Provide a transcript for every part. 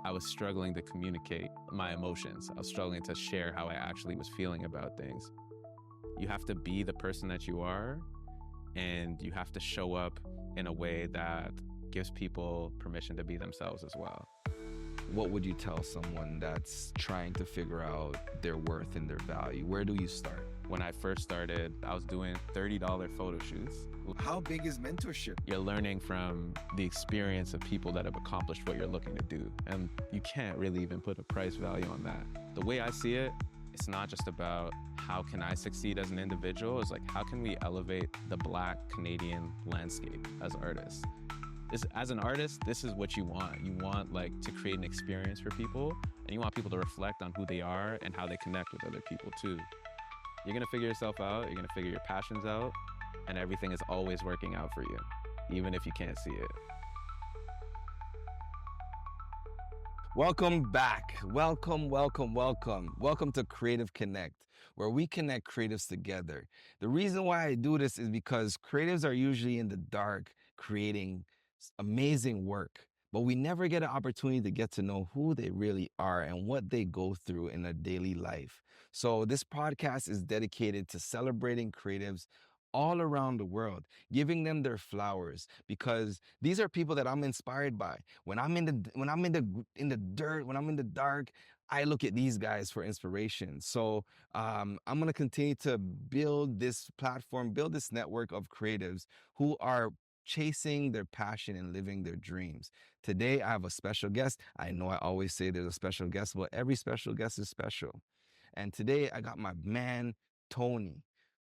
I was struggling to communicate my emotions. I was struggling to share how I actually was feeling about things. You have to be the person that you are, and you have to show up in a way that gives people permission to be themselves as well. What would you tell someone that's trying to figure out their worth and their value? Where do you start? When I first started, I was doing $30 photo shoots. How big is mentorship? You're learning from the experience of people that have accomplished what you're looking to do. And you can't really even put a price value on that. The way I see it, it's not just about how can I succeed as an individual, it's like how can we elevate the Black Canadian landscape as artists? As an artist, this is what you want. You want like to create an experience for people, and you want people to reflect on who they are and how they connect with other people too. You're gonna figure yourself out, you're gonna figure your passions out, and everything is always working out for you, even if you can't see it. Welcome back. Welcome to Creative Connect, where we connect creatives together. The reason why I do this is because creatives are usually in the dark creating amazing work, but we never get an opportunity to get to know who they really are and what they go through in their daily life. So this podcast is dedicated to celebrating creatives all around the world, giving them their flowers, because these are people that I'm inspired by. When I'm in the dirt, when I'm in the dark, I look at these guys for inspiration. So I'm gonna continue to build this platform, build this network of creatives who are chasing their passion and living their dreams. Today, I have a special guest. I know I always say there's a special guest, but every special guest is special. And today, I got my man, Tony.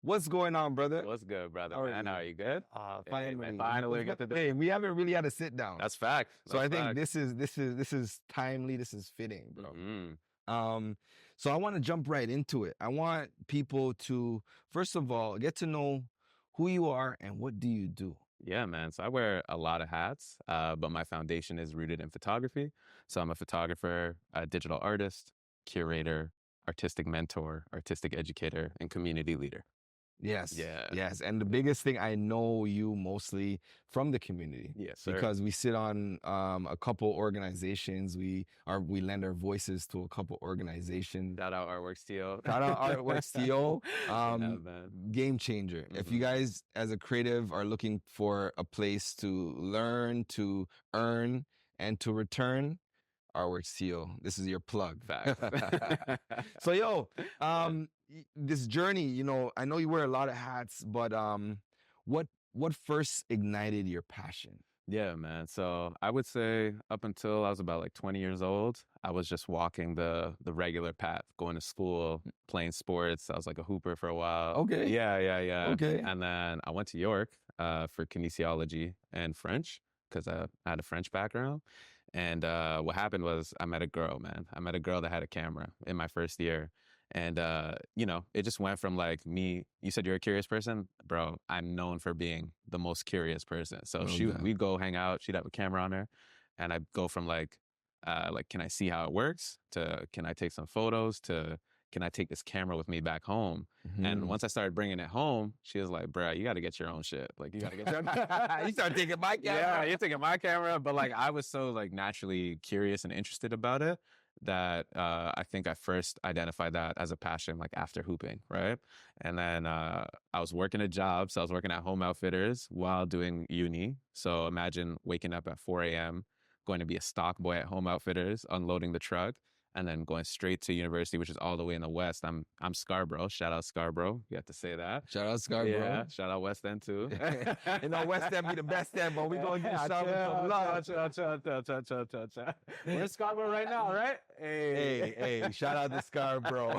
What's going on, brother? What's good, brother? How are man? you? How are you good? Finally, man, finally we got to do. Hey, we haven't really had a sit down. That's fact. So I think this is timely. This is fitting, bro. So I want to jump right into it. I want people to, first of all, get to know who you are and what do you do. Yeah, man. So I wear a lot of hats, but my foundation is rooted in photography. So I'm a photographer, a digital artist, curator, artistic mentor, artistic educator, and community leader. Yes. Yeah. Yes. And the biggest thing, I know you mostly from the community. Yes, sir. Because we sit on a couple organizations. We lend our voices to a couple organizations. Shout out Artworks TO. Shout out Artworks TO. Yeah, man. Game changer. If you guys as a creative are looking for a place to learn, to earn, and to return, Artworks TO. This is your plug. Facts. So this journey, you know, I know you wear a lot of hats, but what first ignited your passion? Yeah, man. So I would say up until I was about like 20 years old, I was just walking the regular path, going to school, playing sports. I was like a hooper for a while. Okay. Yeah. Okay. And then I went to York for kinesiology and French because I had a French background. And what happened was I met a girl, man. I met a girl that had a camera in my first year. And, you know, it just went from like me, you said you're a curious person? Bro, I'm known for being the most curious person. So we'd go hang out, she'd have a camera on her. And I'd go from like, can I see how it works? To, can I take some photos? To, can I take this camera with me back home? And once I started bringing it home, she was like, bro, you got to get your own shit. Like, you got to get your own. You started taking my camera. Yeah, you're taking my camera. But like, I was so like naturally curious and interested about it that I think I first identified that as a passion like after hooping, right? And then I was working a job. So I was working at Home Outfitters while doing uni. So imagine waking up at 4 a.m., going to be a stock boy at Home Outfitters, unloading the truck, and then going straight to university, which is all the way in the West. I'm Scarborough. Shout out Scarborough. You have to say that. Shout out Scarborough. Yeah. Shout out West End too. You know, West End be the best end, but we gonna get some love. We're in Scarborough right now, right? Hey, shout out to Scarborough.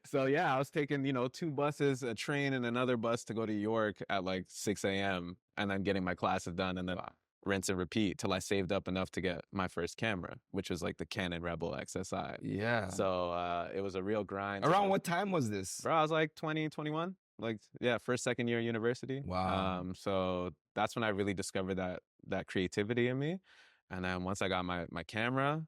So yeah, I was taking, 2 buses, a train and another bus to go to York at like 6 a.m. and then getting my classes done and then rinse and repeat till I saved up enough to get my first camera, which was like the Canon Rebel XSI. Yeah. So it was a real grind. Around what time was this? Bro, I was like 20, 21. Like, yeah, first, second year university. Wow. So that's when I really discovered that creativity in me. And then once I got my camera,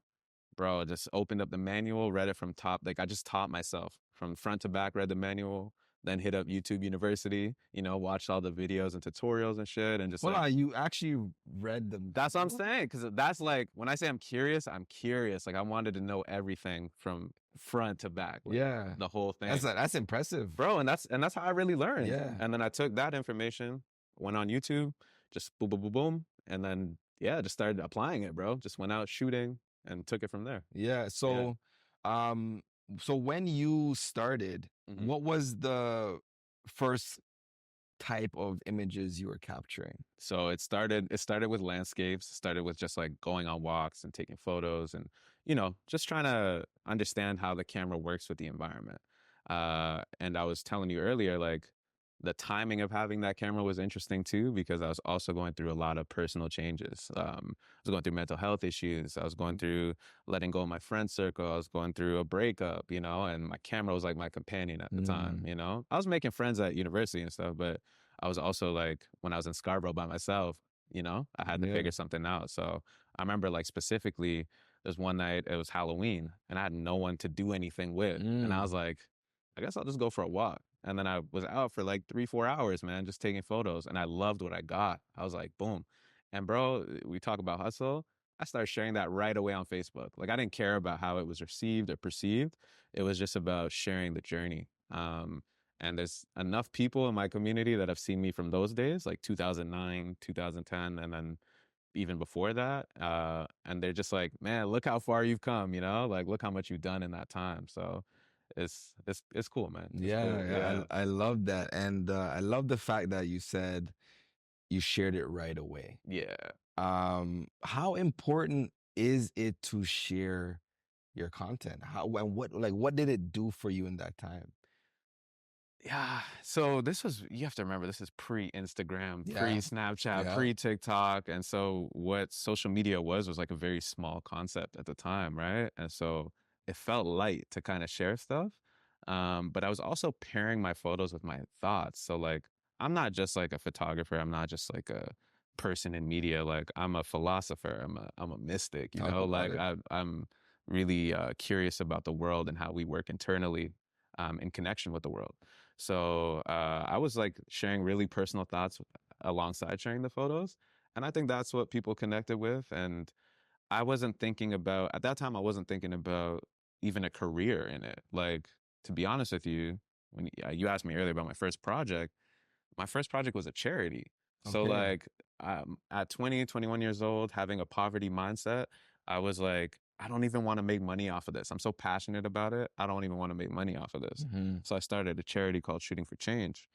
bro, just opened up the manual, read it from top. Like I just taught myself from front to back, read the manual, then hit up YouTube University, you know, watched all the videos and tutorials and shit, and just Hold like, on, you actually read them? that's what I'm saying. Cause that's like, when I say I'm curious, I'm curious. Like, I wanted to know everything from front to back, like Yeah, the whole thing, that's impressive. bro. And that's how I really learned. Yeah, And then I took that information, went on YouTube, just boom, boom, boom, boom. And then, yeah, just started applying it, bro. Just went out shooting and took it from there. yeah. Yeah. Um, so when you started, Mhm. what was the first type of images you were capturing? So it started with landscapes, started with just like going on walks and taking photos and, you know, just trying to understand how the camera works with the environment. And I was telling you earlier, like the timing of having that camera was interesting too, because I was also going through a lot of personal changes. I was going through mental health issues. I was going through letting go of my friend circle. I was going through a breakup, you know, and my camera was like my companion at the time, Mm, you know. I was making friends at university and stuff, but I was also like, when I was in Scarborough by myself, you know, I had to yeah. figure something out. So I remember like specifically, there's one night it was Halloween and I had no one to do anything with. And I Mm, was like, I guess I'll just go for a walk. And then I was out for like 3, 4 hours, man, just taking photos. And I loved what I got. I was like, boom. And bro, we talk about hustle. I started sharing that right away on Facebook. Like I didn't care about how it was received or perceived. It was just about sharing the journey. And there's enough people in my community that have seen me from those days, like 2009, 2010, and then even before that. And they're just like, man, look how far you've come, you know, like look how much you've done in that time. So it's cool, man. It's yeah, cool. yeah. Yeah. I love that, and I love the fact that you said you shared it right away. Yeah. How important is it to share your content? How and what did it do for you in that time? Yeah. So this was, you have to remember, this is pre-Instagram, Yeah, pre-Snapchat, yeah. pre-TikTok. And so what social media was like a very small concept at the time, right? And so it felt light to kind of share stuff. But I was also pairing my photos with my thoughts. So like, I'm not just like a photographer. I'm not just like a person in media. Like I'm a philosopher. I'm a mystic, you Talk know, about like it. I'm really curious about the world and how we work internally in connection with the world. So I was like sharing really personal thoughts alongside sharing the photos. And I think that's what people connected with. And I wasn't thinking about, at that time, I wasn't thinking about even a career in it. Like, to be honest with you, when you asked me earlier about my first project was a charity. So Okay. like at 20, 21 years old, having a poverty mindset, I was like, I don't even want to make money off of this. I'm so passionate about it. I don't even want to make money off of this. Hmm. So I started a charity called Shooting for Change.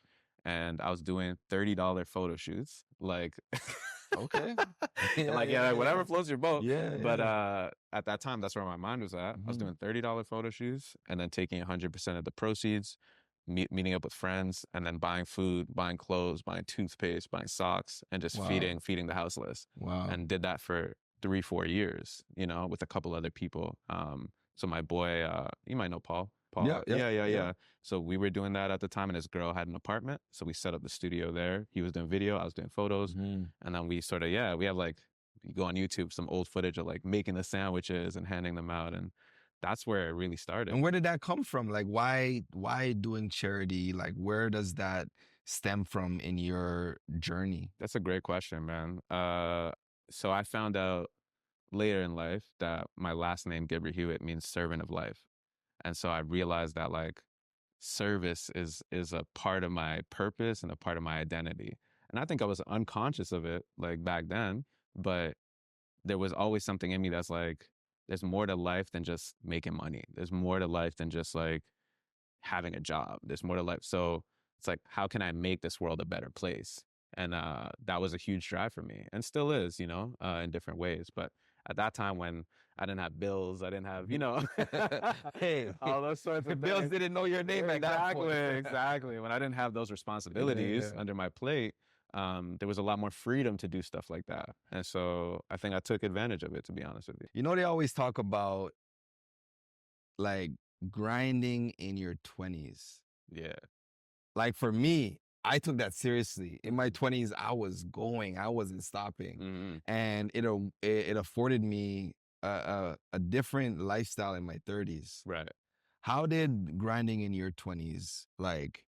And I was doing $30 photo shoots. Like Okay. Yeah, like yeah, yeah, yeah. whatever floats your boat. Yeah, But yeah. at that time, that's where my mind was at. I was Hmm. doing $30 photo shoots and then taking 100% of the proceeds, meeting up with friends, and then buying food, buying clothes, buying toothpaste, buying socks, and just Wow. feeding the houseless. Wow. And did that for 3, 4 years, you know, with a couple other people. So my boy, you might know Paul. Yeah, Paul, yeah, yeah, yeah, yeah. yeah. So we were doing that at the time, and his girl had an apartment. So we set up the studio there. He was doing video, I was doing photos, Hmm. and then we sort of, yeah, we have like, you go on YouTube, some old footage of like making the sandwiches and handing them out, and that's where it really started. And where did that come from? Like, why doing charity? Like, where does that stem from in your journey? That's a great question, man. So I found out later in life that my last name, Gibber Hewitt, means servant of life. And so I realized that like service is a part of my purpose and a part of my identity. And I think I was unconscious of it like back then, but there was always something in me that's like, there's more to life than just making money. There's more to life than just like having a job. There's more to life. So it's like, how can I make this world a better place? And that was a huge drive for me and still is, you know, in different ways. But at that time when I didn't have bills, I didn't have, you know, Hey, all those sorts the of Bills things. didn't know your name at that Exactly, point. exactly. When I didn't have those Yeah, responsibilities yeah. under my plate, there was a lot more freedom to do stuff like that. And so I think I took advantage of it, to be honest with you. You know, they always talk about like grinding in your 20s. Yeah. Like for me, I took that seriously. In my Mhm. 20s, I was going, I wasn't stopping. Mhm. And it afforded me a different lifestyle in my 30s. Right. How did grinding in your 20s like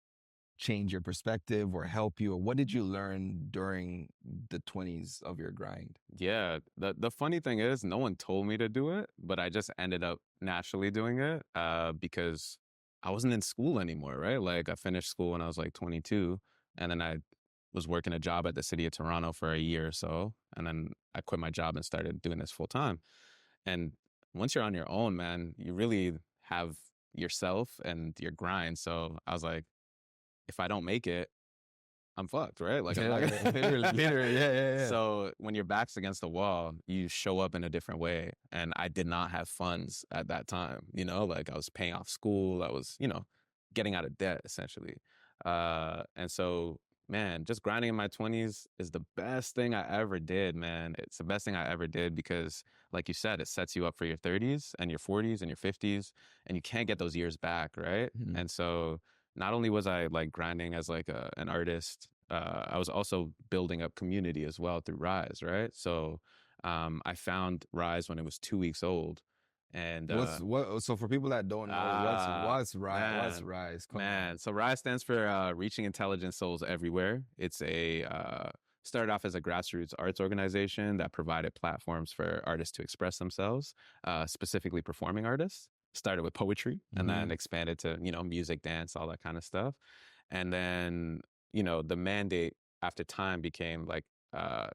change your perspective or help you? Or what did you learn during the 20s of your grind? Yeah, the funny thing is, no one told me to do it, but I just ended up naturally doing it because I wasn't in school anymore, right? Like I finished school when I was like 22, and then I was working a job at the city of Toronto for a year or so, and then I quit my job and started doing this full time. And once you're on your own, man, you really have yourself and your grind. So I was like, if I don't make it, I'm fucked, right? Like I'm not Yeah, literally, gonna. literally, yeah, yeah, yeah. So when your back's against the wall, you show up in a different way. And I did not have funds at that time. Like I was paying off school. I was, getting out of debt essentially. And so, man, just grinding in my 20s is the best thing I ever did, man. It's the best thing I ever did because, like you said, it sets you up for your 30s and your 40s and your 50s, and you can't get those years back, right? Mhm. And so not only was I like grinding as like an artist, I was also building up community as well through Rise, right? So I found Rise when it was 2 weeks old, and So for people that don't know, what's man, Rise? Come on. man. So Rise stands for Reaching Intelligent Souls Everywhere. It's a started off as a grassroots arts organization that provided platforms for artists to express themselves, specifically performing artists. Started with poetry and then expanded to music, dance, all that kind of stuff. And then the mandate after time became like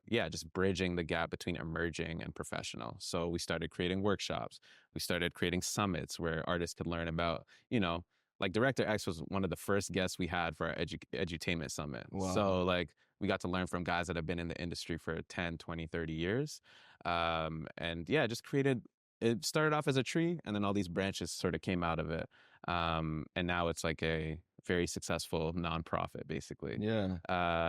just bridging the gap between emerging and professional. So we started creating workshops. We started creating summits where artists could learn about, like Director X was one of the first guests we had for our edutainment summit. Wow. So like we got to learn from guys that have been in the industry for 10, 20, 30 years. And yeah, just created, it started off as a tree and then all these branches sort of came out of it. And now it's like a very successful nonprofit, basically. Yeah.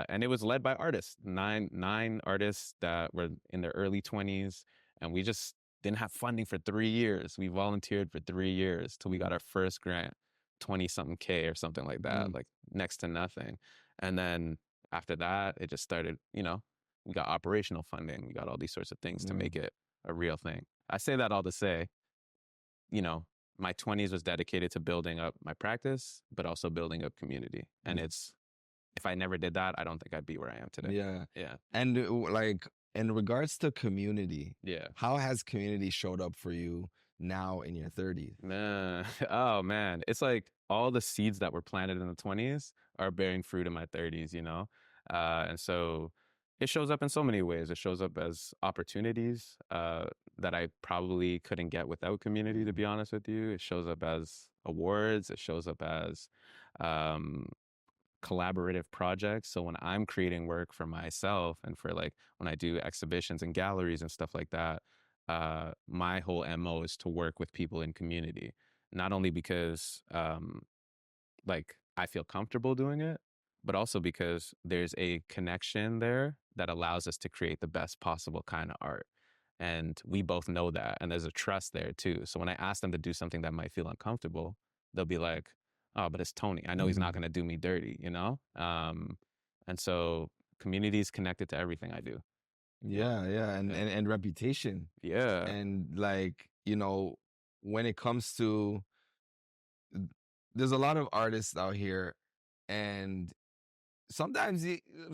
And it was led by artists, nine artists that were in their early 20s, and we just didn't have funding for 3 years. We volunteered for 3 years till we got our first grant, 20 something K or something like that, Mm. like next to nothing. And then after that, it just started, we got operational funding, we got all these sorts of things to Yeah. make it a real thing. I say that all to say, you know, my 20s was dedicated to building up my practice, but also building up community. And Mm. if I never did that, I don't think I'd be where I am today. Yeah. Yeah. And like in regards to community, Yeah. how has community showed up for you now in your 30s? Man. Oh, man. It's like all the seeds that were planted in the 20s are bearing fruit in my 30s. And so it shows up in so many ways. It shows up as opportunities that I probably couldn't get without community, to be honest with you. It shows up as awards. It shows up as um, collaborative projects. So when I'm creating work for myself and for like when I do exhibitions and galleries and stuff like that, my whole MO is to work with people in community. Not only because like I feel comfortable doing it, but also because there's a connection there that allows us to create the best possible kind of art. And we both know that. And there's a trust there too. So when I ask them to do something that might feel uncomfortable, they'll be like, oh, but it's Tony. I know he's not going to do me dirty. And so community is connected to everything I do. Yeah, yeah, and, Yeah. and reputation. Yeah. And like, when it comes to there's a lot of artists out here, and sometimes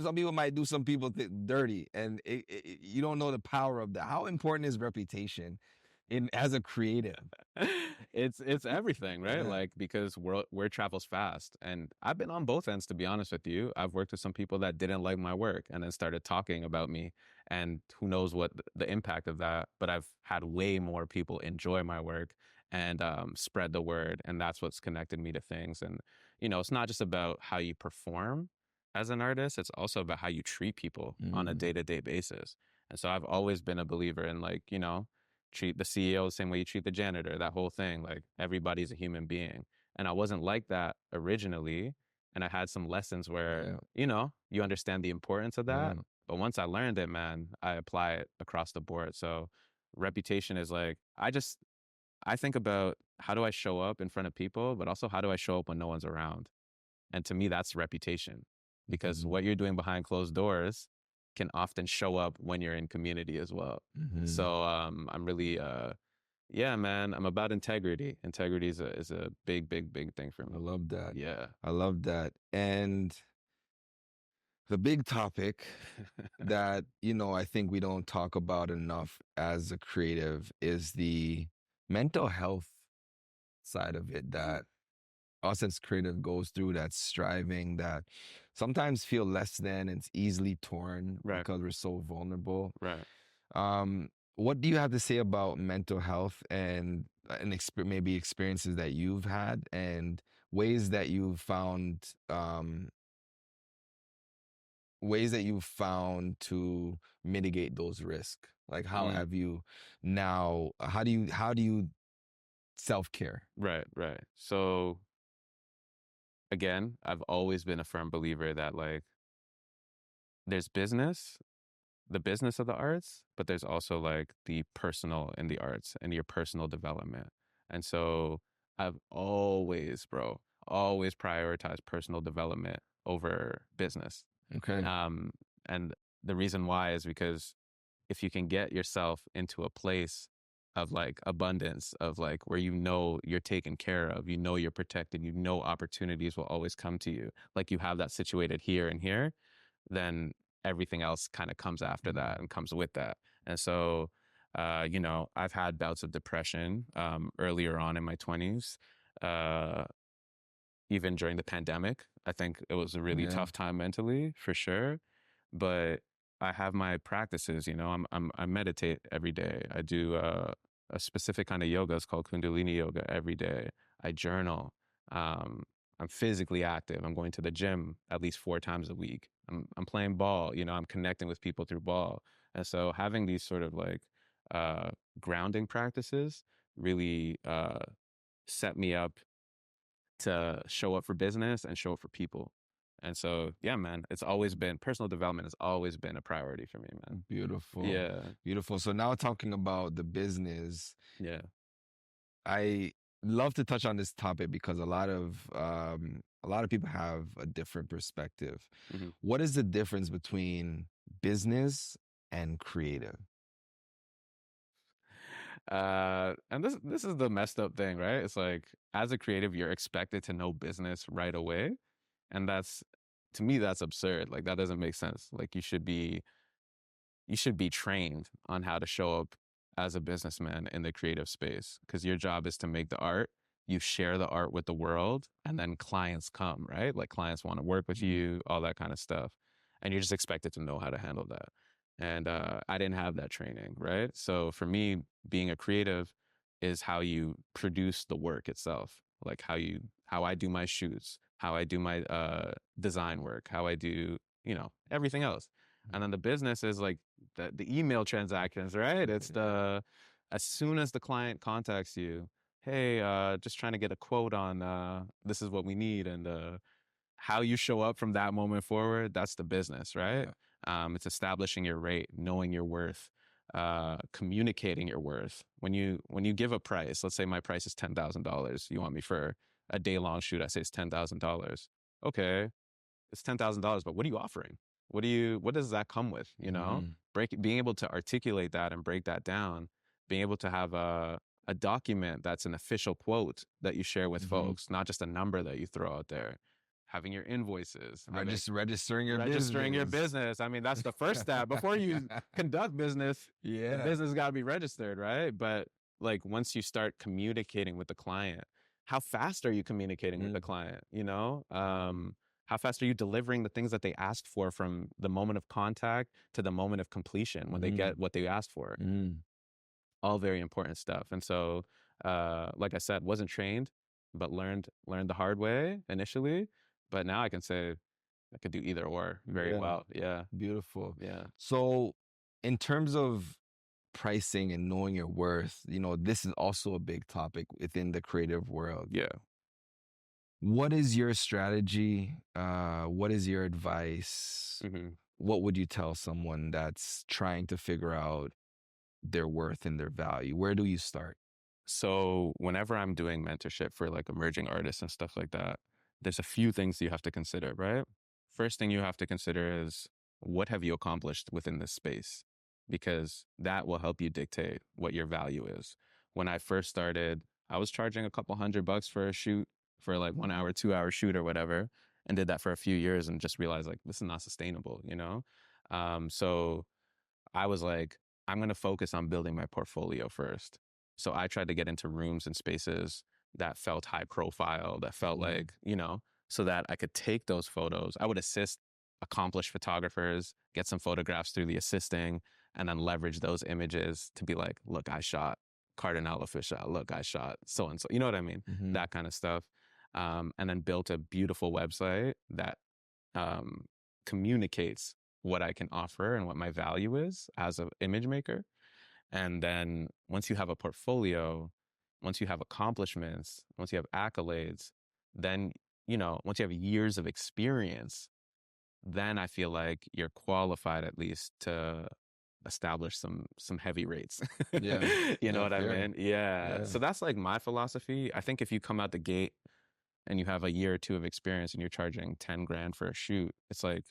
some people might do some people dirty, and you don't know the power of that. How important is reputation in as a creative? It's everything, right? Yeah. Like because word travels fast, and I've been on both ends, to be honest with you. I've worked with some people that didn't like my work and then started talking about me, and who knows what the impact of that. But I've had way more people enjoy my work and spread the word, and that's what's connected me to things. And it's not just about how you perform as an artist; it's also about how you treat people on a day-to-day basis. And so I've always been a believer in like treat the CEO the same way you treat the janitor, that whole thing. Like everybody's a human being. And I wasn't like that originally. And I had some lessons where, you understand the importance of that. Yeah. But once I learned it, man, I apply it across the board. So reputation is like, I think about how do I show up in front of people, but also how do I show up when no one's around? And to me, that's reputation because Mhm. what you're doing behind closed doors can often show up when you're in community as well. Mhm. So I'm really Yeah, man, I'm about integrity. Integrity is a big, big, big thing for I me. love that. Yeah. I love that. And the big topic that, I think we don't talk about enough as a creative is the mental health side of it that us as creative goes through, that striving, that sometimes feel less than, it's easily torn Right, because we're so vulnerable. right. Um, what do you have to say about mental health and maybe experiences that you've had and ways that you've found ways that you've found to mitigate those risks? Like how Mm, have you now? How do you self care? right, right. So again, I've always been a firm believer that like there's business, the business of the arts, but there's also like the personal in the arts and your personal development. And so I've always, bro, always prioritized personal development over business. Okay. Um, and the reason why is because if you can get yourself into a place of like abundance, of like where you know you're taken care of, you know you're protected, you know opportunities will always come to you, like you have that situated here and here, then everything else kind of comes after Mm. that and comes with that. And so, I've had bouts of depression earlier on in my 20s. Uh, Even during the pandemic. I think it was a really Yeah. tough time mentally for sure. But I have my practices, I meditate every day. I do a specific kind of yoga. It's called Kundalini yoga every day. I journal. Um, I'm physically active. I'm going to the gym at least 4 times a week. I'm playing ball. I'm connecting with people through ball. And so having these sort of like uh, grounding practices really set me up to show up for business and show up for people. And so, yeah, man, it's always been personal development has always been a priority for me, man. Beautiful. Yeah, Beautiful. So now talking about the business, yeah. I love to touch on this topic because a lot of people have a different perspective. Hmm. What is the difference between business and creative? And this is the messed up thing, right? It's like as a creative, you're expected to know business right away, and that's to me that's absurd. Like that doesn't make sense. Like you should be trained on how to show up as a businessman in the creative space because your job is to make the art. You share the art with the world, and then clients come, right? Like clients want to work with Mhm. you, all that kind of stuff. And you're just expected to know how to handle that. And I didn't have that training, right? So for me, being a creative is how you produce the work itself, like how I do my shoots, how I do my design work, how I do, everything else. And then the business is like the email transactions, right? It's the as soon as the client contacts you, hey, just trying to get a quote on this is what we need, and how you show up from that moment forward, that's the business, right? Yeah. It's establishing your rate, knowing your worth, communicating your worth. When you give a price, let's say my price is $10,000, you want me for a day long shoot, I say it's $10,000. Okay, it's $10,000, but what are you offering? What does that come with? Mhm. Being able to articulate that and break that down, being able to have a document that's an official quote that you share with Mhm. folks, not just a number that you throw out there. Having your invoices, having Registering your registering your business. business. I mean, that's the first step. Before you conduct business, the Yeah. business got to be registered, right? But like once you start communicating with the client, how fast are you communicating with the Mm. client? How fast are you delivering the things that they asked for from the moment of contact to the moment of completion when they Mm. get what they asked for? Mm. All very important stuff. And so, like I said, wasn't trained, but learned the hard way initially. But now I can say I could do either or very Yeah. well. Yeah, Beautiful. yeah, So, in terms of pricing and knowing your worth, this is also a big topic within the creative world. yeah. What is your strategy? What is your advice? Hmm. What would you tell someone that's trying to figure out their worth and their value? Where do you start? So whenever I'm doing mentorship for like emerging artists and stuff like that, there's a few things you have to consider, right? First thing you have to consider is what have you accomplished within this space? Because that will help you dictate what your value is. when I first started, I was charging a couple $100 for a shoot, for like 1 hour, 2 hour shoot or whatever, and did that for a few years and just realized like this is not sustainable, you know? So I was like, I'm going to focus on building my portfolio first. So I tried to get into rooms and spaces that felt high profile, that felt like, you know, so that I could take those photos. I would assist accomplished photographers, get some photographs through the assisting, and then leverage those images to be like, look, I shot Cardinal Official. Look, I shot so and so. You know what I mean? That kind of stuff. And then built a beautiful website that um, communicates what I can offer and what my value is as an image maker. And then once you have a portfolio, once you have accomplishments, once you have accolades, then, you know, once you have years of experience, then I feel like you're qualified at least to establish some heavy rates. Yeah. You know Yeah, what I fair. mean? Yeah. Yeah. So that's like my philosophy. I think if you come out the gate and you have a year or two of experience and you're charging 10 grand for a shoot, it's like,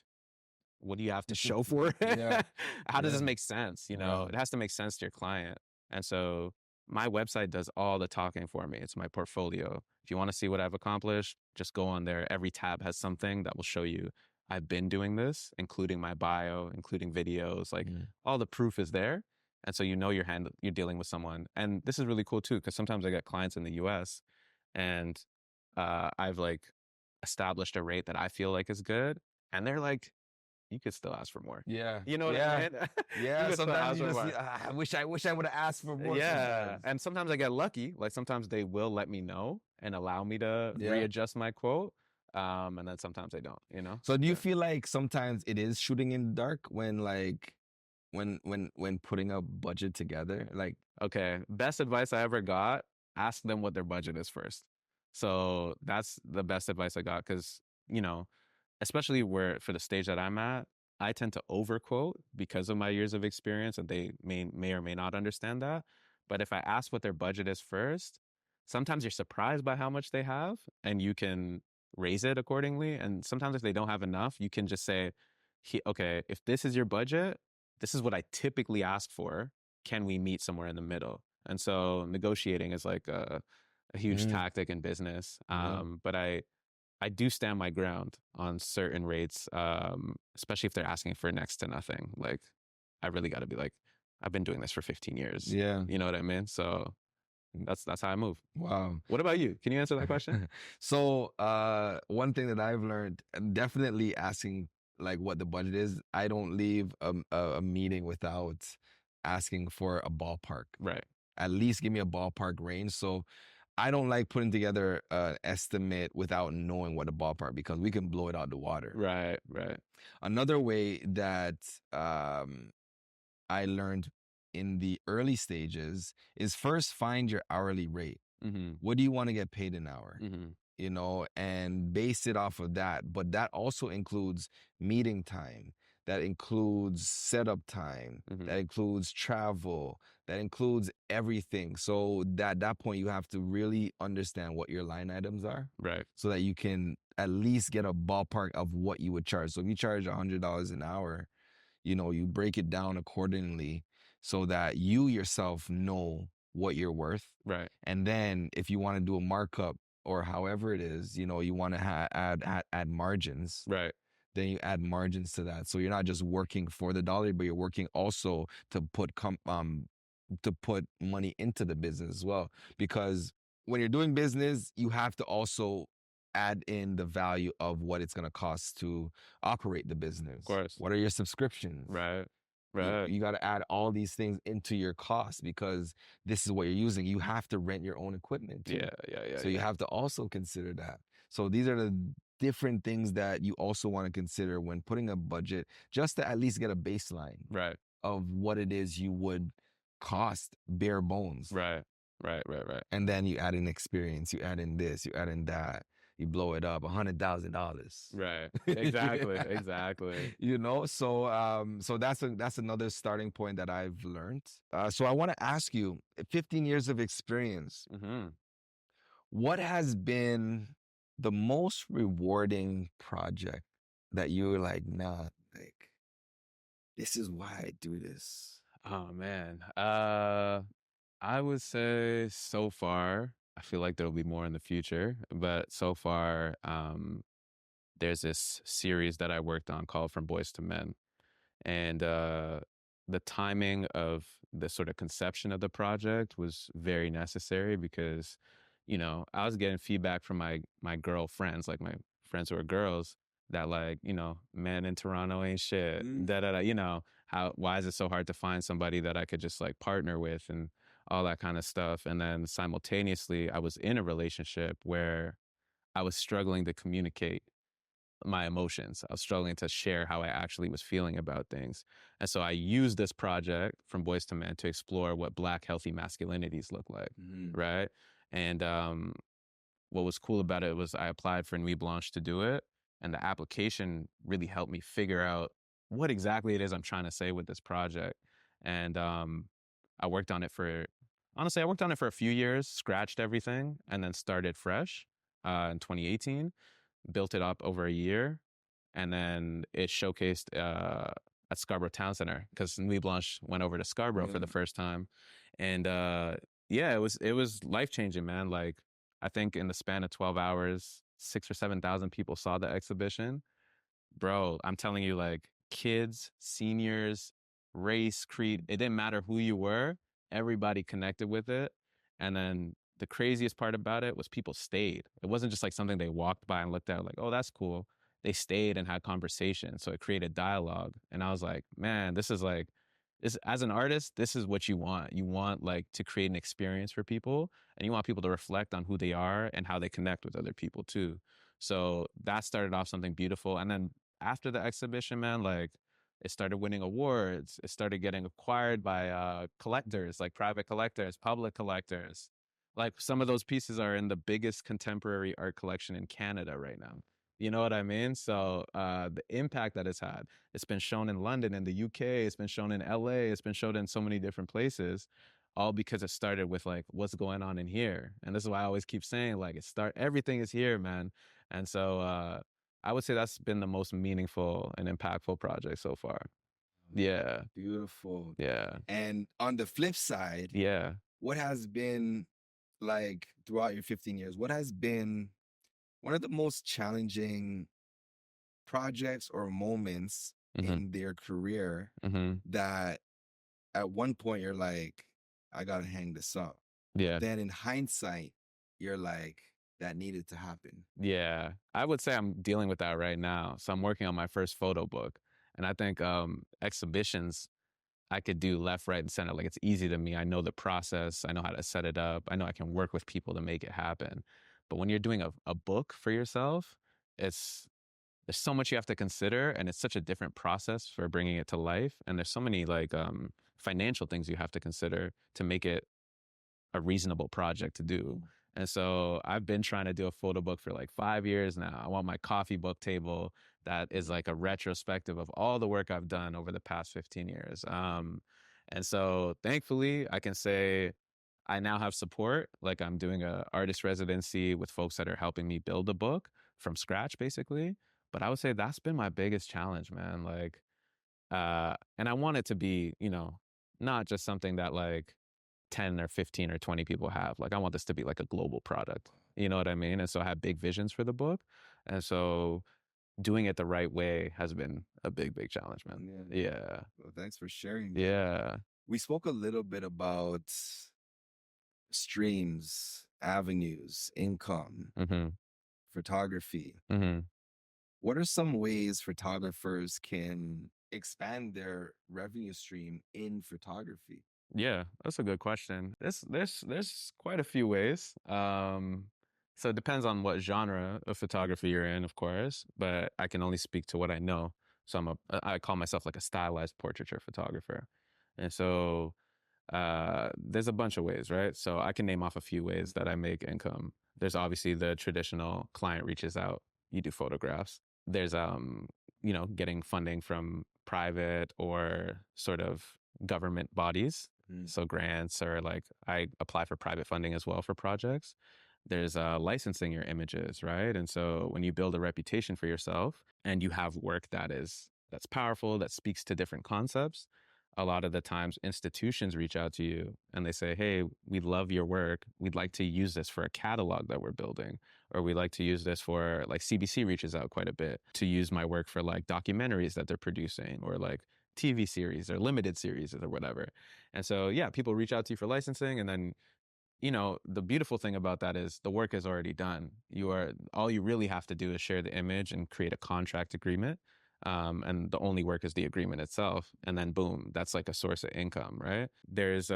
what do you have to show for it? Yeah. How does Yeah. this make sense? You know, Wow. it has to make sense to your client. And so my website does all the talking for me. It's my portfolio. If you want to see what I've accomplished, just go on there. Every tab has something that will show you I've been doing this, including my bio, including videos, like all the proof is there. And so you know you're dealing with someone. And this is really cool too, because sometimes I get clients in the US and I've like established a rate that I feel like is good. And they're like, you could still ask for more. Yeah. You know what Yeah. I mean? Yeah. You could still Sometimes ask you for just, more. I wish I would have asked for more Yeah. sometimes. And sometimes I get lucky. Like sometimes they will let me know and allow me to Yeah. readjust my quote. And then sometimes they don't, you know? So do you feel like sometimes it is shooting in the dark when like when putting a budget together? Like, Okay. Best advice I ever got, ask them what their budget is first. So that's the best advice I got because, you know, especially where for the stage that I'm at, I tend to overquote because of my years of experience and they may or may not understand that. But if I ask what their budget is first, sometimes you're surprised by how much they have and you can raise it accordingly. And sometimes if they don't have enough, you can just say, okay, if this is your budget, this is what I typically ask for. Can we meet somewhere in the middle? And so negotiating is like a huge tactic in business. yeah. But I do stand my ground on certain rates, especially if they're asking for next to nothing. Like, I really got to be like, I've been doing this for 15 years. Yeah. You know what I mean? So that's how I move. Wow. What about you? Can you answer that question? So one thing that I've learned, definitely asking like what the budget is. I don't leave a meeting without asking for a ballpark. Right. At least give me a ballpark range. So I don't like putting together an estimate without knowing what the ballpark, because we can blow it out the water. Right. Right. Another way that I learned in the early stages is first find your hourly rate. Mm-hmm. What do you want to get paid an hour? Mm-hmm. You know, and base it off of that. But that also includes meeting time. That includes setup time. Mm-hmm. That includes travel. That includes everything. So at that point, you have to really understand what your line items are. Right. So that you can at least get a ballpark of what you would charge. So if you charge $100 an hour, you know, you break it down accordingly so that you yourself know what you're worth. Right. And then if you want to do a markup or however it is, you know, you want to add margins. Right. Then you add margins to that. So you're not just working for the dollar, but you're working also to put money into the business as well. Because when you're doing business, you have to also add in the value of what it's going to cost to operate the business. Of course. What are your subscriptions? Right. Right. You got to add all these things into your cost because this is what you're using. You have to rent your own equipment too. Yeah. So you have to also consider that. So these are the different things that you also want to consider when putting a budget, just to at least get a baseline Right. of what it is you would cost bare bones. Right. And then you add in experience, you add in this, you add in that. You blow it up, $100,000. Right. Exactly. You know, so so that's another starting point that I've learned. So I want to ask you, 15 years of experience, Mm-hmm. what has been the most rewarding project that you were like, nah, like, this is why I do this? Oh man. I would say so far, I feel like there'll be more in the future, but so far, there's this series that I worked on called From Boys to Men. And the timing of the sort of conception of the project was very necessary because, I was getting feedback from my girlfriends, like my friends who are girls, that like, men in Toronto ain't shit. Mm, Da da da. How why is it so hard to find somebody that I could just like partner with and all that kind of stuff. And then simultaneously, I was in a relationship where I was struggling to communicate my emotions. I was struggling to share how I actually was feeling about things. And so I used this project from Boys to Men to explore what Black healthy masculinities look like. mm, Right. And what was cool about it was I applied for Nuit Blanche to do it. And the application really helped me figure out what exactly it is I'm trying to say with this project. And I worked on it for, honestly, I worked on it for a few years, scratched everything, and then started fresh in 2018, built it up over a year, and then it showcased at Scarborough Town Center because Nuit Blanche went over to Scarborough for yeah. the first time, and yeah, it was life changing, man. Like I think in the span of 12 hours, 6 or 7 thousand people saw the exhibition, bro. I'm telling you, like kids, seniors, race, creed, it didn't matter who you were, everybody connected with it. And then the craziest part about it was people stayed. It wasn't just like something they walked by and looked at, like, oh, that's cool. They stayed and had conversation. So it created dialogue. And I was like, man, this is like, this as an artist, this is what you want. You want like to create an experience for people and you want people to reflect on who they are and how they connect with other people too. So that started off something beautiful. And then after the exhibition, man, like it started winning awards. It started getting acquired by collectors, like private collectors, public collectors. Like some of those pieces are in the biggest contemporary art collection in Canada right now. You know what I mean? So the impact that it's had, it's been shown in London, in the UK, it's been shown in LA, it's been shown in so many different places, all because it started with like what's going on in here. And this is why I always keep saying like everything is here, man. And so I would say that's been the most meaningful and impactful project so far. Yeah. Beautiful. Yeah. And on the flip side, Yeah. what has been like throughout your 15 years, what has been one of the most challenging projects or moments Mhm. in their career Mhm. that at one point you're like, I gotta hang this up. Yeah. Then in hindsight, you're like, that needed to happen. Yeah. I would say I'm dealing with that right now. So I'm working on my first photo book. And I think exhibitions I could do left, right, and center. Like it's easy to me. I know the process. I know how to set it up. I know I can work with people to make it happen. But when you're doing a book for yourself, it's there's so much you have to consider and it's such a different process for bringing it to life. And there's so many like financial things you have to consider to make it a reasonable project to do. And so I've been trying to do a photo book for like 5 years now. I want my coffee book table that is like a retrospective of all the work I've done over the past 15 years. And so thankfully, I can say I now have support. Like I'm doing a artist residency with folks that are helping me build a book from scratch, basically. But I would say that's been my biggest challenge, man. Like, and I want it to be, not just something that like 10 or 15 or 20 people have. Like I want this to be like a global product. You know what I mean? And so I have big visions for the book. And so doing it the right way has been a big, big challenge, man. Yeah. Yeah. Well, thanks for sharing that. Yeah. We spoke a little bit about streams, avenues, income, Mm-hmm. photography. Mm-hmm. What are some ways photographers can expand their revenue stream in photography? Yeah, that's a good question. There's quite a few ways. So it depends on what genre of photography you're in, of course, but I can only speak to what I know. So I call myself like a stylized portraiture photographer. And so there's a bunch of ways, right? So I can name off a few ways that I make income. There's obviously the traditional client reaches out, you do photographs. There's getting funding from private or sort of government bodies. Mm. So grants or like I apply for private funding as well for projects. There's licensing your images, right? And so when you build a reputation for yourself and you have work that's powerful, that speaks to different concepts, a lot of the times institutions reach out to you and they say, hey, we love your work. We'd like to use this for a catalog that we're building, or we'd like to use this for, like, CBC reaches out quite a bit to use my work for like documentaries that they're producing, or like TV series or limited series or whatever. And so, yeah, people reach out to you for licensing, and then, the beautiful thing about that is the work is already done. All you really have to do is share the image and create a contract agreement. And the only work is the agreement itself. And then boom, that's like a source of income, right? There's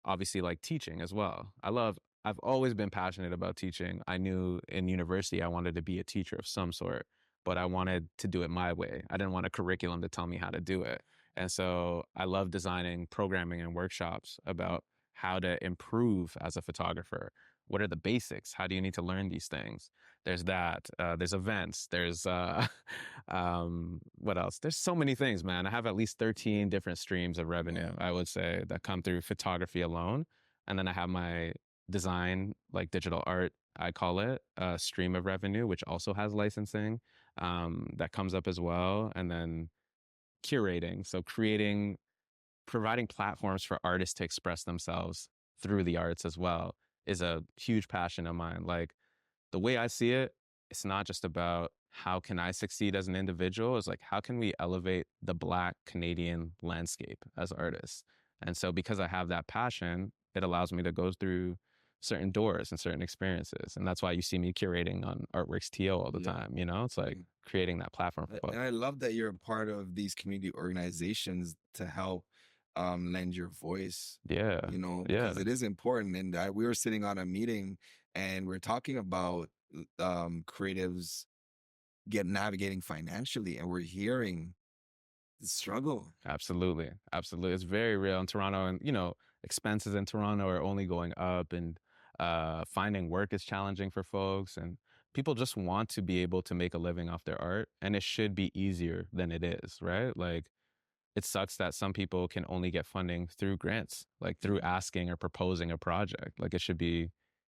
obviously like teaching as well. I've always been passionate about teaching. I knew in university I wanted to be a teacher of some sort, but I wanted to do it my way. I didn't want a curriculum to tell me how to do it. And so I love designing programming and workshops about how to improve as a photographer. What are the basics? How do you need to learn these things? There's that. There's events. There's what else? There's so many things, man. I have at least 13 different streams of revenue, Wow. I would say, that come through photography alone. And then I have my design, like digital art, I call it, a stream of revenue, which also has licensing, that comes up as well. And then curating. So providing platforms for artists to express themselves through the arts as well is a huge passion of mine. Like, the way I see it, it's not just about how can I succeed as an individual. It's like, how can we elevate the Black Canadian landscape as artists? And so because I have that passion, it allows me to go through certain doors and certain experiences. And that's why you see me curating on Artworks TO all the Yeah. time. It's like creating that platform for And folks. I love that you're a part of these community organizations to help lend your voice, Yeah. Yeah. because it is important. And we were sitting on a meeting and we're talking about creatives get navigating financially, and we're hearing the struggle. Absolutely. Absolutely. It's very real in Toronto. And, expenses in Toronto are only going up, and finding work is challenging for folks. And people just want to be able to make a living off their art. And it should be easier than it is, right? Like, it sucks that some people can only get funding through grants, like through asking or proposing a project. Like, it should be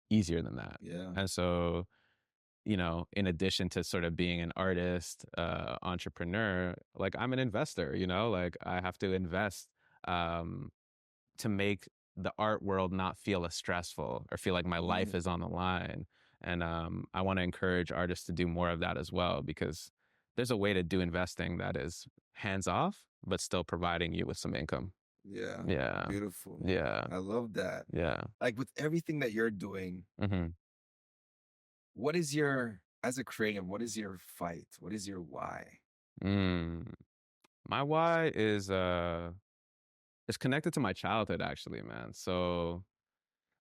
easier than that. Yeah. And so, in addition to sort of being an artist, entrepreneur, like, I'm an investor, like, I have to invest, um, to make the art world not feel as stressful or feel like my life Mm. is on the line. And I want to encourage artists to do more of that as well, because there's a way to do investing that is hands off, but still providing you with some income. Yeah. Yeah. Beautiful. Yeah. I love that. Yeah. Like with everything that you're doing, hmm what is as a creative, what is your fight? What is your why? Mm. My why is it's connected to my childhood, actually, man. So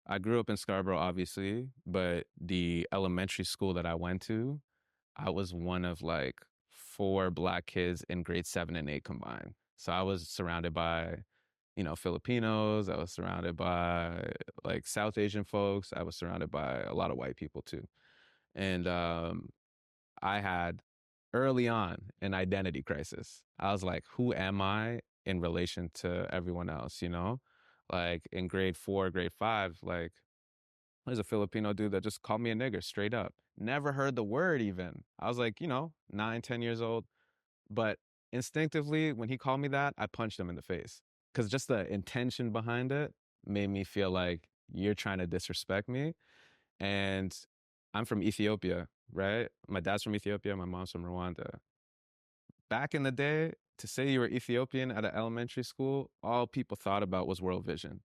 I grew up in Scarborough, obviously, but the elementary school that I went to, I was one of like four Black kids in grade 7 and 8 combined. So I was surrounded by, Filipinos. I was surrounded by like South Asian folks. I was surrounded by a lot of white people too. And I had early on an identity crisis. I was like, who am I in relation to everyone else, Like, in grade 4, grade 5, like, there's a Filipino dude that just called me a nigger straight up. Never heard the word even. I was like, 9, 10 years old. But instinctively, when he called me that, I punched him in the face. Because just the intention behind it made me feel like you're trying to disrespect me. And I'm from Ethiopia, right? My dad's from Ethiopia, my mom's from Rwanda. Back in the day, to say you were Ethiopian at an elementary school, all people thought about was World Vision.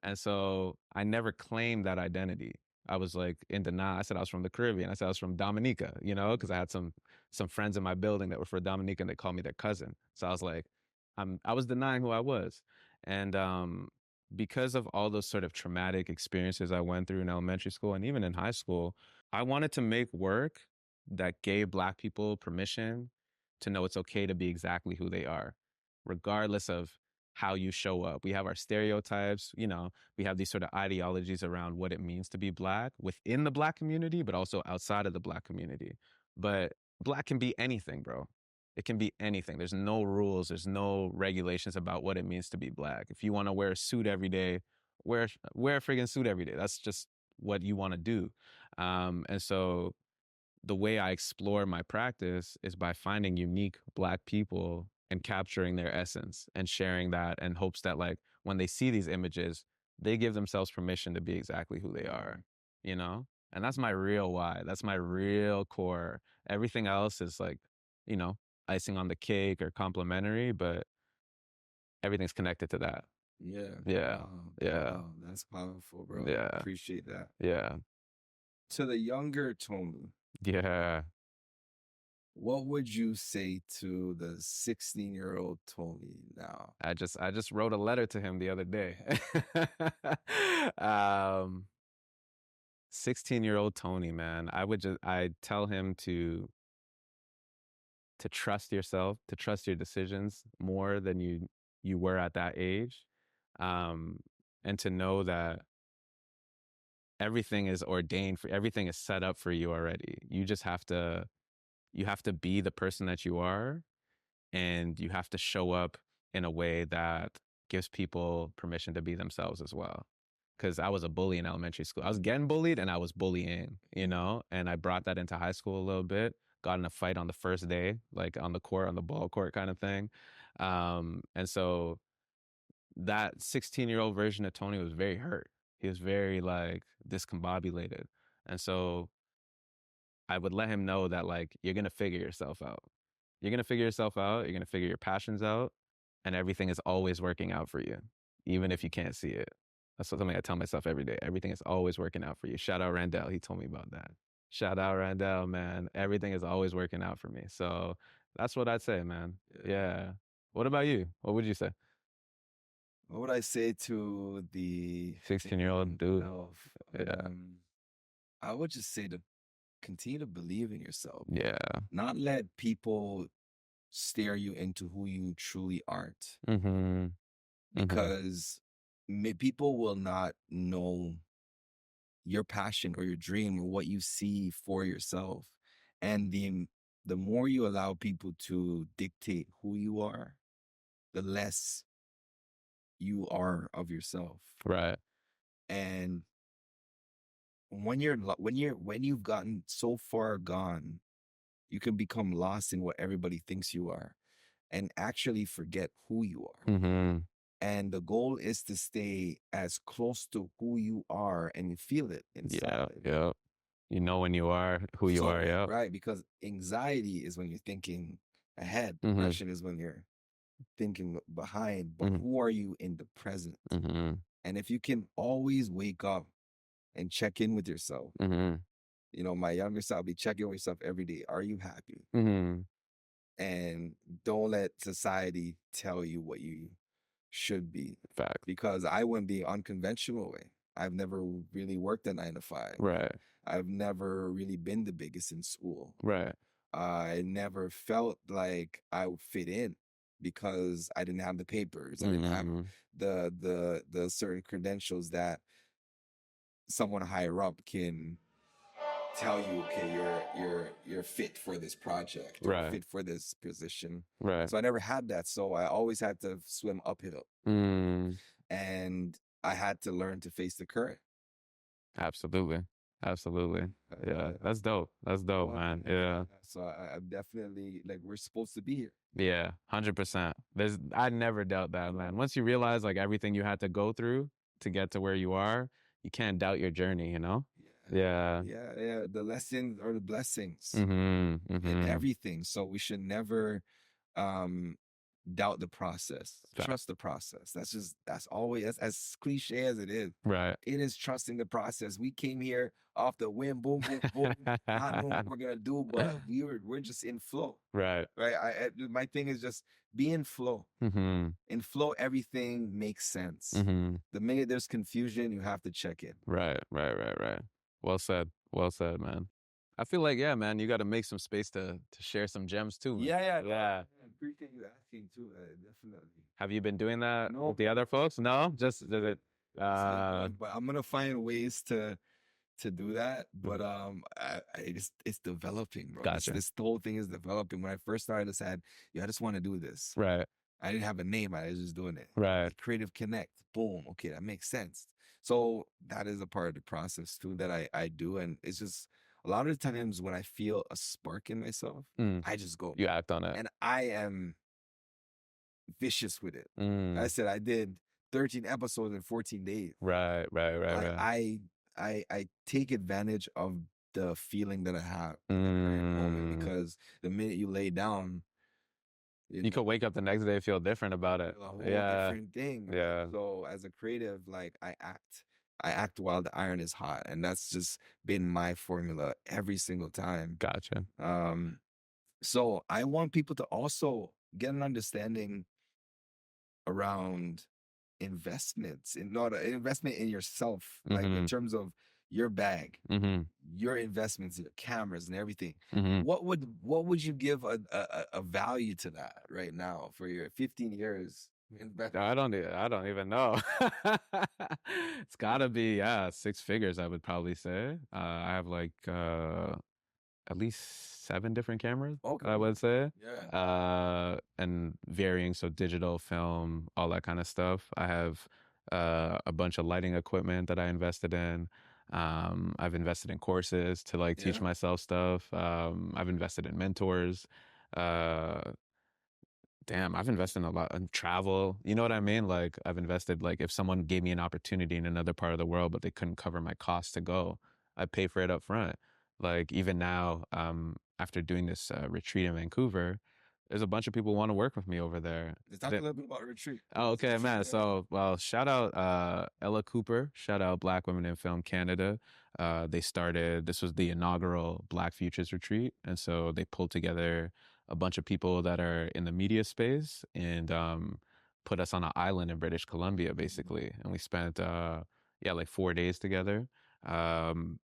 And so I never claimed that identity. I was like in denial. I said I was from the Caribbean. I said I was from Dominica, because I had some friends in my building that were from Dominica, and they called me their cousin. So I was like, I was denying who I was. And because of all those sort of traumatic experiences I went through in elementary school and even in high school, I wanted to make work that gave Black people permission to know it's okay to be exactly who they are, regardless of how you show up. We have our stereotypes, we have these sort of ideologies around what it means to be Black within the Black community, but also outside of the Black community. But Black can be anything, bro. It can be anything. There's no rules, there's no regulations about what it means to be Black. If you want to wear a suit every day, wear a friggin' suit every day. That's just what you want to do. And so the way I explore my practice is by finding unique Black people and capturing their essence and sharing that in hopes that like when they see these images, they give themselves permission to be exactly who they are, you know? And that's my real why. That's my real core. Everything else is like, you know, icing on the cake or complimentary, but everything's connected to that. Yeah. Yeah. Wow. Yeah. Wow. That's powerful, bro. Yeah. Appreciate that. Yeah. To the younger Tony, Yeah. what would you say to the 16-year-old Tony now? I just wrote a letter to him the other day. 16-year-old Tony, man. I tell him to trust yourself, to trust your decisions more than you were at that age. Um, and to know that everything is ordained for everything is set up for you already. You have to be the person that you are, and you have to show up in a way that gives people permission to be themselves as well. Because I was a bully in elementary school. I was getting bullied and I was bullying, you know? And I brought that into high school a little bit. Got in a fight on the first day, like on the court, on the ball court kind of thing. And so that 16-year-old version of Tony was very hurt. He was very like discombobulated. And so I would let him know that like you're gonna figure yourself out. You're gonna figure yourself out. You're gonna figure your passions out, and everything is always working out for you, even if you can't see it. That's something I tell myself every day. Everything is always working out for you. Shout out Randall. He told me about that. Shout out Randall, man. Everything is always working out for me. So that's what I'd say, man. Yeah. What about you? What would you say? What would I say to the 16-year-old dude. self? Yeah. I would just say to continue to believe in yourself. Yeah. Not let people steer you into who you truly aren't. Mm-hmm. Mm-hmm. Because people will not know your passion or your dream or what you see for yourself. And the more you allow people to dictate who you are, the less you are of yourself. Right. And when you've gotten so far gone, you can become lost in what everybody thinks you are and actually forget who you are. Mm-hmm. And the goal is to stay as close to who you are and you feel it Yeah. inside. Yeah. You know when you are who you are. Yeah. Right, because anxiety is when you're thinking ahead. Mm-hmm. Depression is when you're thinking behind. But Mm-hmm. who are you in the present? Mm-hmm. And if you can always wake up and check in with yourself, Mm-hmm. you know, my younger self be checking with yourself every day. Are you happy? Mm-hmm. And don't let society tell you what you should be. Fact. Because I went the unconventional way. I've never really worked a 9 to 5. Right. I've never really been the biggest in school. Right. I never felt like I would fit in because I didn't have the papers. I didn't have Mm-hmm. the certain credentials that someone higher up can tell you, okay, you're fit for this project or Right. fit for this position. Right. So I never had that. So I always had to swim uphill. Mm. And I had to learn to face the current. Absolutely. Absolutely. Yeah. That's dope. That's dope, man. Yeah. So I'm definitely like we're supposed to be here. Yeah. 100%. I never doubt that, man. Once you realize like everything you had to go through to get to where you are, you can't doubt your journey, you know? Yeah. Yeah. The lessons or the blessings Mm-hmm. in Mm-hmm. everything. So we should never doubt the process. Fact. Trust the process. That's always as cliche as it is. Right. It is trusting the process. We came here off the whim, boom, boom, boom, not knowing what we're gonna do, but we're just in flow. Right. Right. My thing is just be in flow. Mm-hmm. In flow, everything makes sense. Mm-hmm. The minute there's confusion, you have to check in. Right. Right. Right. Right. Well said. Well said, man. I feel like, yeah, man, you got to make some space to share some gems too, man. Yeah. Yeah. I appreciate you asking too. Definitely. Have you been doing that No. with the other folks? No, just did it. But I'm gonna find ways to do that. But it's developing, bro. Gotcha. This whole thing is developing. When I first started, I said, I just want to do this. Right. I didn't have a name. I was just doing it. Right. Creative Connect. Boom. Okay, that makes sense. So that is a part of the process too that I do. And it's just a lot of the times when I feel a spark in myself, I just go. You act on it. And I am vicious with it. I Mm. said I did 13 episodes in 14 days. Right, right, right, Like right. I take advantage of the feeling that I have in the current moment, Mm. because the minute you lay down, you You know, could wake up the next day and feel different about it. feel a whole Yeah, different thing. And yeah. so as a creative, like I act while the iron is hot. And that's just been my formula every single time. Gotcha. Um, so I want people to also get an understanding around investments, and not an investment in yourself, like in Mm-hmm. terms of your bag, Mm-hmm. your investments, your cameras and everything. Mm-hmm. What would you give a value to that right now for your 15 years investment? I don't even know. It's gotta be, yeah, six figures, I would probably say. I have like at least seven different cameras, I Okay. would say. Yeah. And varying, so digital, film, all that kind of stuff. I have a bunch of lighting equipment that I invested in. I've invested in courses to like teach Yeah. myself stuff. I've invested in mentors. Uh, Damn, I've invested in a lot in travel. You know what I mean? Like I've invested, like if someone gave me an opportunity in another part of the world, but they couldn't cover my costs to go, I'd pay for it up front. Like even now, after doing this retreat in Vancouver, there's a bunch of people who want to work with me over there. Let's talk a little bit about retreat. Oh, What's the okay, retreat man. there? So, well, shout out Ella Cooper, shout out Black Women in Film Canada. They started, this was the inaugural Black Futures Retreat. And so they pulled together a bunch of people that are in the media space and put us on an island in British Columbia, basically. And we spent, yeah, like 4 days together. Um,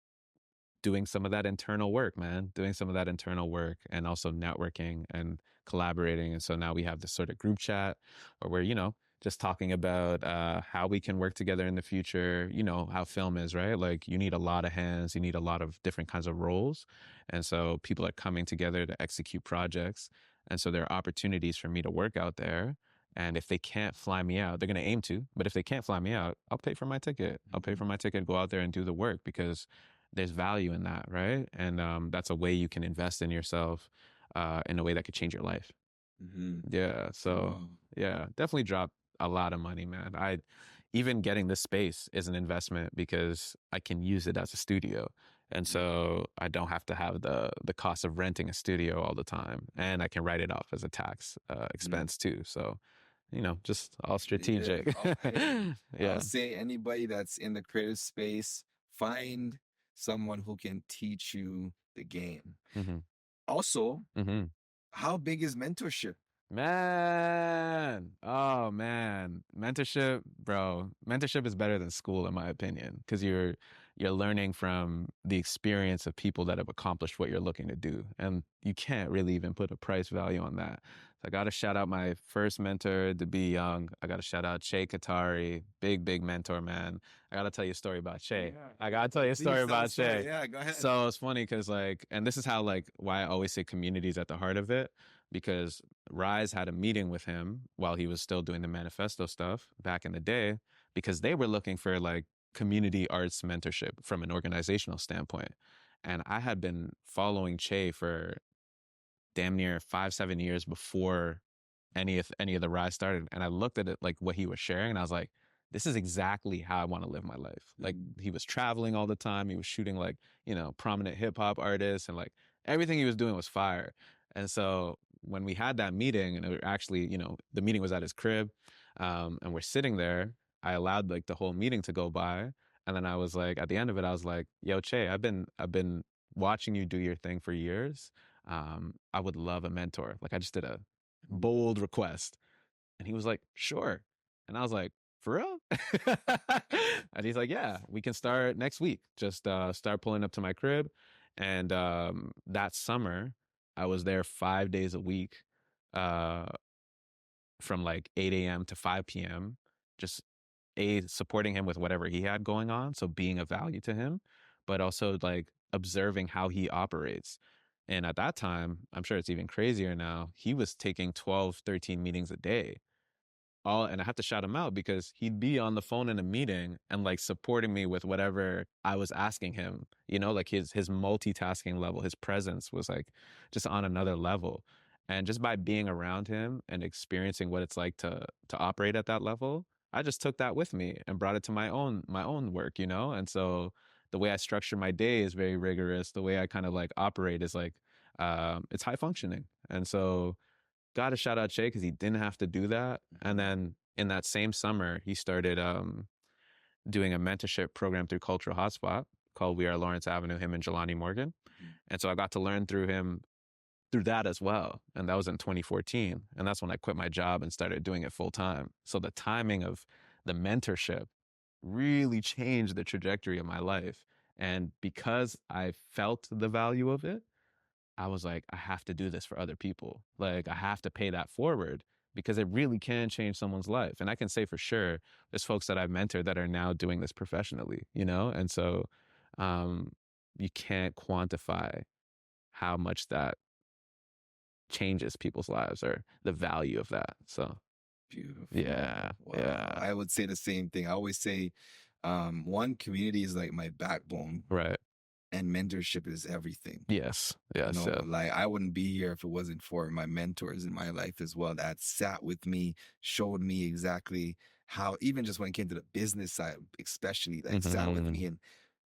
Doing some of that internal work, man, doing some of that internal work and also networking and collaborating. And so now we have this sort of group chat where we're, just talking about how we can work together in the future. You know, how film is, right? Like you need a lot of hands, you need a lot of different kinds of roles. And so people are coming together to execute projects. And so there are opportunities for me to work out there. And if they can't fly me out, they're going to aim to. But if they can't fly me out, I'll pay for my ticket. I'll pay for my ticket, go out there and do the work because there's value in that, right? And that's a way you can invest in yourself in a way that could change your life. Mm-hmm. Yeah. So Wow. yeah, definitely dropped a lot of money, man. I even getting this space is an investment because I can use it as a studio. And so I don't have to have the cost of renting a studio all the time. And I can write it off as a tax Mm-hmm. expense too. So, just all Creative. strategic. Hey, I'll Yeah. say anybody that's in the creative space, find someone who can teach you the game. Hmm. Also, Hmm. how big is mentorship? Man, oh man, mentorship, bro. Mentorship is better than school, in my opinion, because you're learning from the experience of people that have accomplished what you're looking to do, and you can't really even put a price value on that. So I got to shout out my first mentor, to be young. I got to shout out Che Katari, big mentor, man. I got to tell you a story about Che. Yeah. I got to tell you a Please story tell about us. Sorry. Che. Yeah, go ahead. So it's funny because like, and this is how like why I always say community is at the heart of it because Rise had a meeting with him while he was still doing the manifesto stuff back in the day because they were looking for like community arts mentorship from an organizational standpoint. And I had been following Che for damn near 5, 7 years before any of the Rise started. And I looked at it like what he was sharing and I was like, this is exactly how I want to live my life. Like he was traveling all the time. He was shooting like, prominent hip hop artists and like everything he was doing was fire. And so when we had that meeting and it actually, the meeting was at his crib, and we're sitting there, I allowed like the whole meeting to go by. And then I was like, at the end of it, I was like, yo, Che, I've been watching you do your thing for years. I would love a mentor. Like I just did a bold request. And he was like, sure. And I was like, for real? And he's like, yeah, we can start next week. Just start pulling up to my crib. And that summer, I was there 5 days a week, uh, from like 8 a.m. to 5 p.m., just supporting him with whatever he had going on. So being of value to him, but also like observing how he operates. And at that time, I'm sure it's even crazier now, he was taking 12, 13 meetings a day. And I have to shout him out because he'd be on the phone in a meeting and like supporting me with whatever I was asking him, like his multitasking level, his presence was like just on another level. And just by being around him and experiencing what it's like to operate at that level, I just took that with me and brought it to my own work, you know? And so the way I structure my day is very rigorous. The way I kind of like operate is like it's high functioning. And so got to shout out Shay because he didn't have to do that. And then in that same summer, he started doing a mentorship program through Cultural Hotspot called We Are Lawrence Avenue, him and Jelani Morgan. And so I got to learn through him through that as well. And that was in 2014. And that's when I quit my job and started doing it full time. So the timing of the mentorship really changed the trajectory of my life. And because I felt the value of it, I was like, I have to do this for other people. Like, I have to pay that forward because it really can change someone's life. And I can say for sure, there's folks that I've mentored that are now doing this professionally, you know? And so um, you can't quantify how much that changes people's lives or the value of that. So, Beautiful. yeah, Wow. yeah, I would say the same thing. I always say, one, community is like my backbone, right. and mentorship is everything. Yes, You yes, know, yeah. like I wouldn't be here if it wasn't for my mentors in my life as well that sat with me, showed me exactly how, even just when it came to the business side, especially, like sat with me and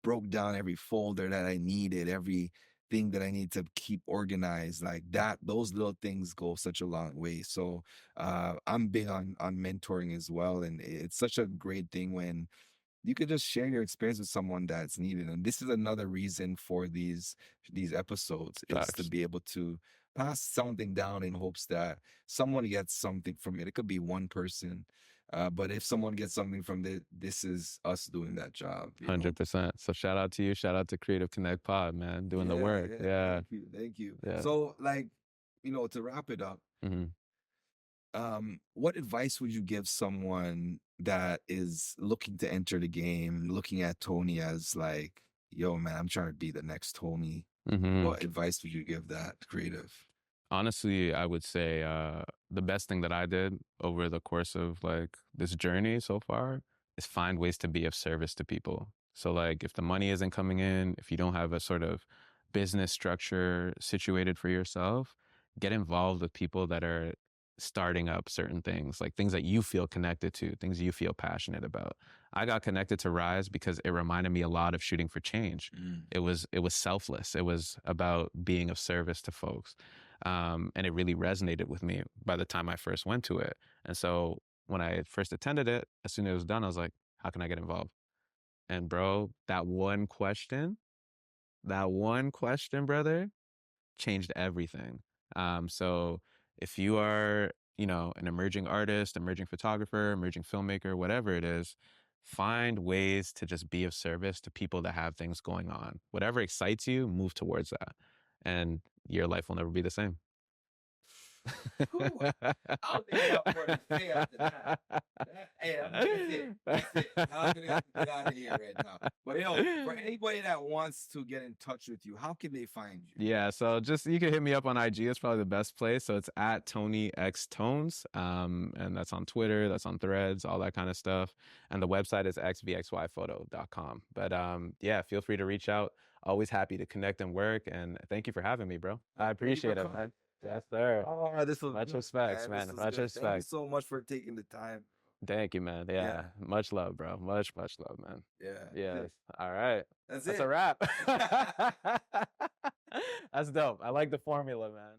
broke down every folder that I needed, every thing that I need to keep organized, like that. Those little things go such a long way. So I'm big on mentoring as well, and it's such a great thing when you could just share your experience with someone that's needed. And this is another reason for these episodes, is to Facts. be able to pass something down in hopes that someone gets something from it. It could be one person, but if someone gets something from it, this is us doing that job, you know? 100%. So shout out to you. Shout out to Creative Connect Pod, man, doing the Yeah, work. yeah. Yeah, Thank you. yeah. So, like, to wrap it up, hmm what advice would you give someone that is looking to enter the game, looking at Tony as like, yo, man, I'm trying to be the next Tony? hmm What advice would you give that creative? Honestly, I would say the best thing that I did over the course of like this journey so far is find ways to be of service to people. So like if the money isn't coming in, if you don't have a sort of business structure situated for yourself, get involved with people that are starting up certain things, like things that you feel connected to, things you feel passionate about. I got connected to Rise because it reminded me a lot of shooting for change. It was selfless. It was about being of service to folks. And it really resonated with me by the time I first went to it. And so when I first attended it, as soon as it was done, I was like, how can I get involved? And bro, that one question, brother, changed everything. So if you are, an emerging artist, emerging photographer, emerging filmmaker, whatever it is, find ways to just be of service to people that have things going on. Whatever excites you, move towards that. And your life will never be the same. Whew, I don't think I got more to say after that. Hey, that's it. That's it. I'm gonna have to get out of here right now. But for anybody that wants to get in touch with you, how can they find you? Yeah, so just you can hit me up on IG. It's probably the best place. So it's at TonyxTones. And that's on Twitter, that's on Threads, all that kind of stuff. And the website is xvxyphoto.com. But yeah, feel free to reach out. Always happy to connect and work. And thank you for having me, bro. I Thank you for appreciate it, coming. man. Yes, sir. Oh, this was Much good, respects, man. This man. was Much good. Thank you respect. so much for taking the time. Thank you, man. Yeah. Yeah. Much love, bro. Much, much love, man. Yeah. Yes. All right. That's That's it. a wrap. That's dope. I like the formula, man.